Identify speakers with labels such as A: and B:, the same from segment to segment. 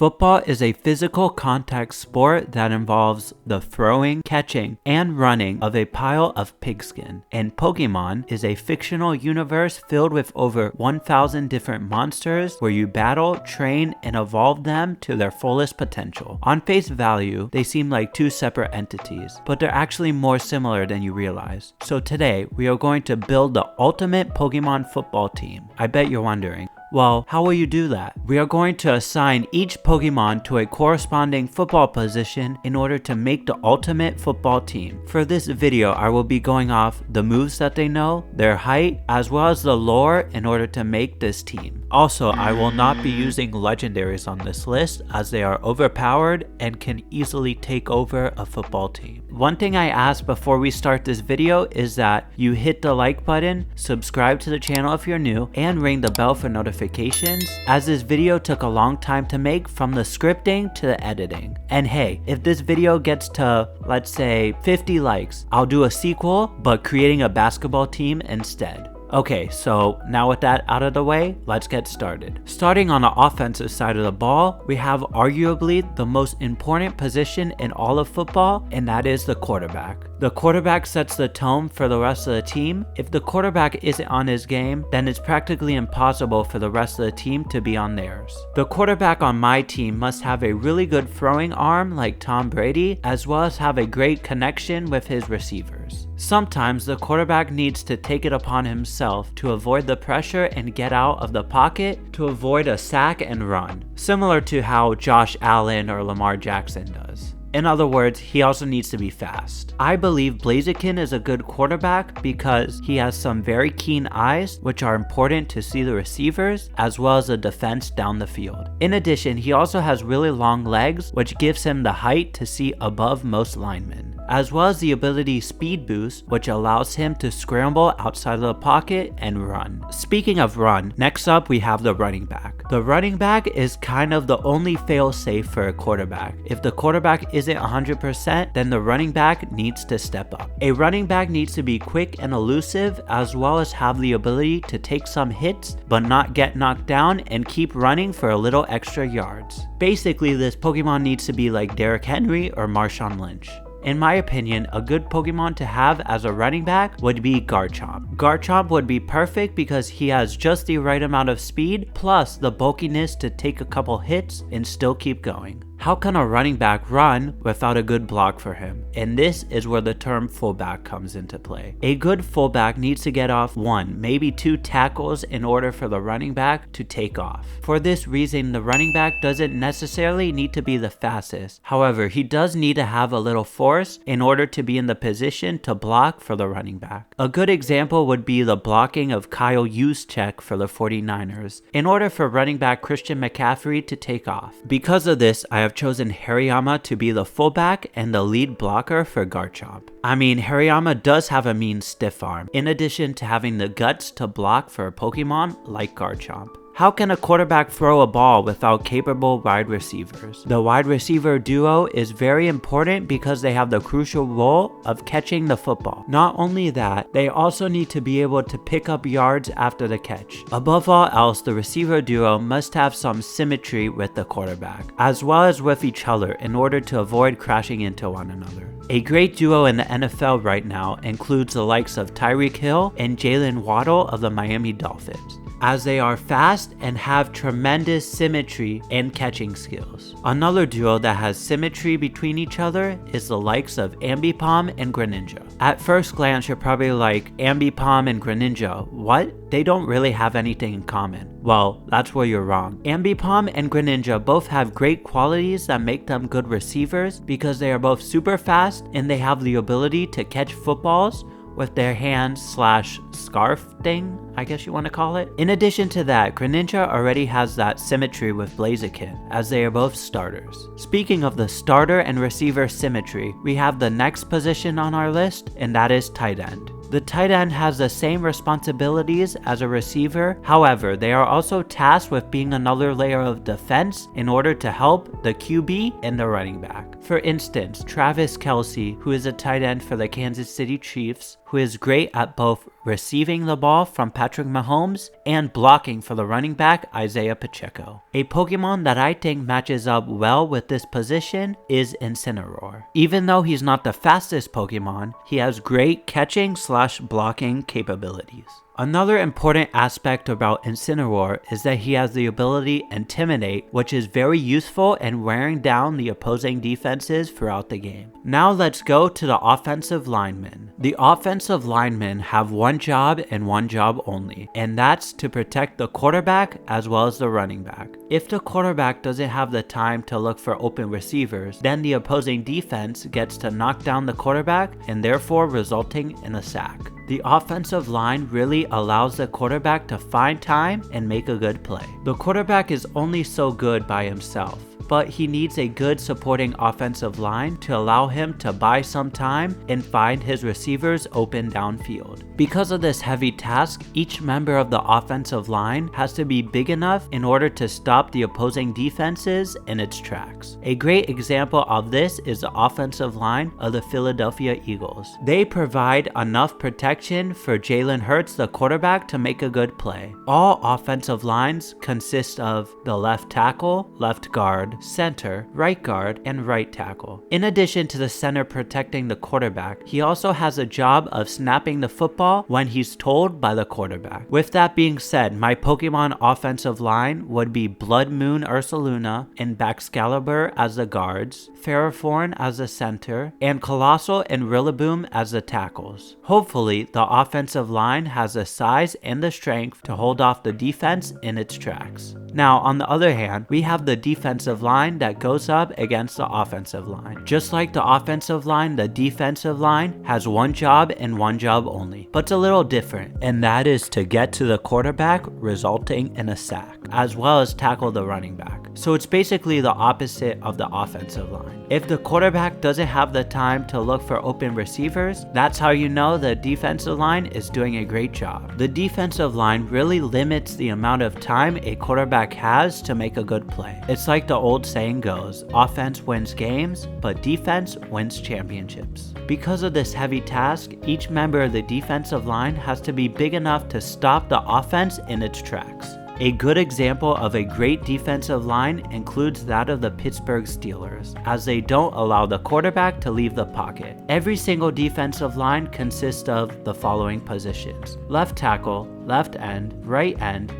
A: Football is a physical contact sport that involves the throwing, catching, and running of a pile of pigskin. And Pokémon is a fictional universe filled with over 1,000 different monsters where you battle, train, and evolve them to their fullest potential. On face value, they seem like two separate entities, but they're actually more similar than you realize. So today, we are going to build the ultimate Pokémon football team. I bet you're wondering, well, how will you do that? We are going to assign each Pokemon to a corresponding football position in order to make the ultimate football team. For this video, I will be going off the moves that they know, their height, as well as the lore in order to make this team. Also, I will not be using legendaries on this list as they are overpowered and can easily take over a football team. One thing I ask before we start this video is that you hit the like button, subscribe to the channel if you're new, and ring the bell for notifications, as this video took a long time to make from the scripting to the editing. And hey, if this video gets to, let's say, 50 likes, I'll do a sequel, but creating a basketball team instead. Okay, so now with that out of the way, let's get started. Starting on the offensive side of the ball, we have arguably the most important position in all of football, and that is the quarterback. The quarterback sets the tone for the rest of the team. If the quarterback isn't on his game, then it's practically impossible for the rest of the team to be on theirs. The quarterback on my team must have a really good throwing arm like Tom Brady, as well as have a great connection with his receivers. Sometimes the quarterback needs to take it upon himself to avoid the pressure and get out of the pocket to avoid a sack and run, similar to how Josh Allen or Lamar Jackson does. In other words, he also needs to be fast. I believe Blaziken is a good quarterback because he has some very keen eyes, which are important to see the receivers, as well as the defense down the field. In addition, he also has really long legs, which gives him the height to see above most linemen, as well as the ability Speed Boost, which allows him to scramble outside of the pocket and run. Speaking of run, next up we have the running back. The running back is kind of the only fail-safe for a quarterback. If the quarterback isn't 100%, then the running back needs to step up. A running back needs to be quick and elusive, as well as have the ability to take some hits, but not get knocked down and keep running for a little extra yards. Basically, this Pokemon needs to be like Derrick Henry or Marshawn Lynch. In my opinion, a good Pokemon to have as a running back would be Garchomp. Garchomp would be perfect because he has just the right amount of speed plus the bulkiness to take a couple hits and still keep going. How can a running back run without a good block for him? And this is where the term fullback comes into play. A good fullback needs to get off 1, maybe 2 tackles in order for the running back to take off. For this reason, the running back doesn't necessarily need to be the fastest. However, he does need to have a little force in order to be in the position to block for the running back. A good example would be the blocking of Kyle Juszczyk for the 49ers in order for running back Christian McCaffrey to take off. Because of this, I have chosen Hariyama to be the fullback and the lead blocker for Garchomp. I mean, Hariyama does have a mean stiff arm, in addition to having the guts to block for a Pokemon like Garchomp. How can a quarterback throw a ball without capable wide receivers? The wide receiver duo is very important because they have the crucial role of catching the football. Not only that, they also need to be able to pick up yards after the catch. Above all else, the receiver duo must have some symmetry with the quarterback, as well as with each other in order to avoid crashing into one another. A great duo in the NFL right now includes the likes of Tyreek Hill and Jalen Waddle of the Miami Dolphins, as they are fast and have tremendous symmetry and catching skills. Another duo that has symmetry between each other is the likes of Ambipom and Greninja. At first glance, you're probably like, Ambipom and Greninja, what? They don't really have anything in common. Well, that's where you're wrong. Ambipom and Greninja both have great qualities that make them good receivers because they are both super fast and they have the ability to catch footballs with their hand/scarf thing, I guess you want to call it. In addition to that, Greninja already has that symmetry with Blaziken, as they are both starters. Speaking of the starter and receiver symmetry, we have the next position on our list, and that is tight end. The tight end has the same responsibilities as a receiver, however, they are also tasked with being another layer of defense in order to help the QB and the running back. For instance, Travis Kelce, who is a tight end for the Kansas City Chiefs, who is great at both receiving the ball from Patrick Mahomes and blocking for the running back Isaiah Pacheco. A Pokemon that I think matches up well with this position is Incineroar. Even though he's not the fastest Pokemon, he has great catching / blocking capabilities. Another important aspect about Incineroar is that he has the ability Intimidate, which is very useful in wearing down the opposing defenses throughout the game. Now let's go to the offensive linemen. The offensive linemen have one job and one job only, and that's to protect the quarterback as well as the running back. If the quarterback doesn't have the time to look for open receivers, then the opposing defense gets to knock down the quarterback and therefore resulting in a sack. The offensive line really allows the quarterback to find time and make a good play. The quarterback is only so good by himself, but he needs a good supporting offensive line to allow him to buy some time and find his receivers open downfield. Because of this heavy task, each member of the offensive line has to be big enough in order to stop the opposing defenses in its tracks. A great example of this is the offensive line of the Philadelphia Eagles. They provide enough protection for Jalen Hurts, the quarterback, to make a good play. All offensive lines consist of the left tackle, left guard, center, right guard, and right tackle. In addition to the center protecting the quarterback, he also has a job of snapping the football when he's told by the quarterback. With that being said, my Pokemon offensive line would be Blood Moon Ursaluna and Baxcalibur as the guards, Ferrothorn as the center, and Colossal and Rillaboom as the tackles. Hopefully, the offensive line has the size and the strength to hold off the defense in its tracks. Now, on the other hand, we have the defensive line that goes up against the offensive line. Just like the offensive line, the defensive line has one job and one job only, but it's a little different, and that is to get to the quarterback, resulting in a sack, as well as tackle the running back. So it's basically the opposite of the offensive line. If the quarterback doesn't have the time to look for open receivers, that's how you know the defensive line is doing a great job. The defensive line really limits the amount of time a quarterback has to make a good play. It's like the old saying goes, offense wins games, but defense wins championships. Because of this heavy task, each member of the defensive line has to be big enough to stop the offense in its tracks. A good example of a great defensive line includes that of the Pittsburgh Steelers, as they don't allow the quarterback to leave the pocket. Every single defensive line consists of the following positions: left tackle, left end,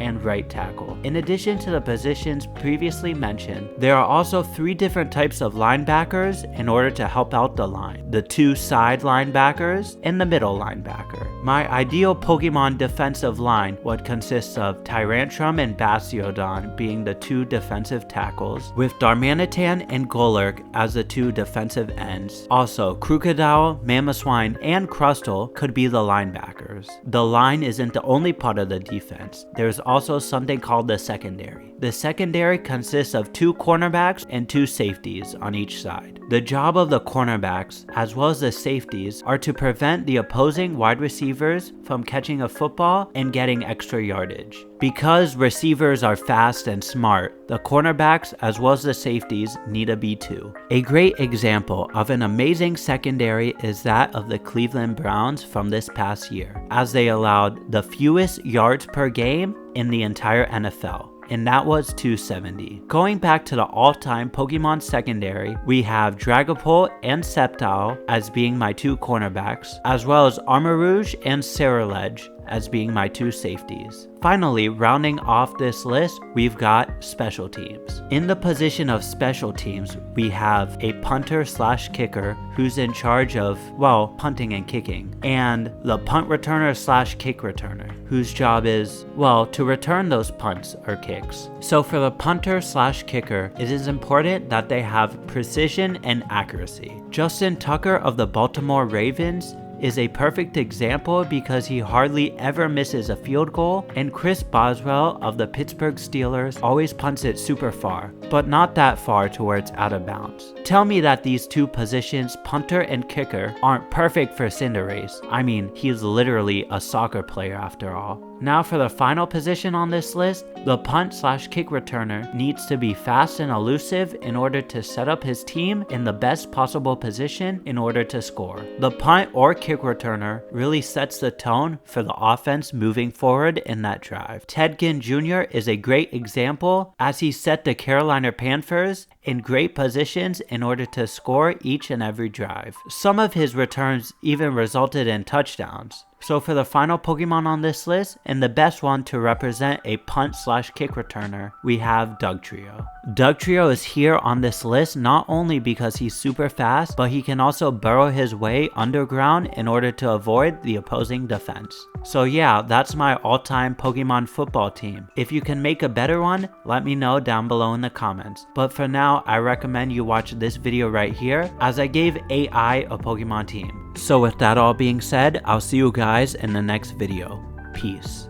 A: and right tackle. In addition to the positions previously mentioned, there are also 3 different types of linebackers in order to help out the line: the 2 side linebackers and the middle linebacker. My ideal Pokemon defensive line would consist of Tyrantrum and Bastiodon being the 2 defensive tackles, with Darmanitan and Golurk as the 2 defensive ends. Also, Crocodile, Mamoswine, and Crustle could be the linebackers. The line isn't the only part of the defense. There's also something called the secondary. The secondary consists of 2 cornerbacks and 2 safeties on each side. The job of the cornerbacks, as well as the safeties, are to prevent the opposing wide receivers from catching a football and getting extra yardage. Because receivers are fast and smart, the cornerbacks as well as the safeties need to be too. A great example of an amazing secondary is that of the Cleveland Browns from this past year, as they allowed the fewest yards per game in the entire NFL. And that was 270. Going back to the all-time Pokemon secondary, we have Dragapult and Sceptile as being my 2 cornerbacks, as well as Armarouge and Cerulege as being my 2 safeties. Finally, rounding off this list, we've got special teams. In the position of special teams, we have a punter / kicker who's in charge of, well, punting and kicking, and the punt returner / kick returner, whose job is, well, to return those punts or kicks. So for the punter / kicker, it is important that they have precision and accuracy. Justin Tucker of the Baltimore Ravens is a perfect example because he hardly ever misses a field goal, and Chris Boswell of the Pittsburgh Steelers always punts it super far, but not that far to where it's out of bounds. Tell me that these 2 positions, punter and kicker, aren't perfect for Cinderace. I mean, he's literally a soccer player after all. Now for the final position on this list, the punt/kick returner needs to be fast and elusive in order to set up his team in the best possible position in order to score. The punt or kick returner really sets the tone for the offense moving forward in that drive. Ted Ginn Jr. is a great example as he set the Carolina Panthers in great positions in order to score each and every drive. Some of his returns even resulted in touchdowns. So for the final Pokemon on this list, and the best one to represent a punt/kick returner, we have Dugtrio. Dugtrio is here on this list not only because he's super fast, but he can also burrow his way underground in order to avoid the opposing defense. So yeah, that's my all-time Pokemon football team. If you can make a better one, let me know down below in the comments. But for now, I recommend you watch this video right here, as I gave AI a Pokemon team. So with that all being said, I'll see you guys in the next video. Peace.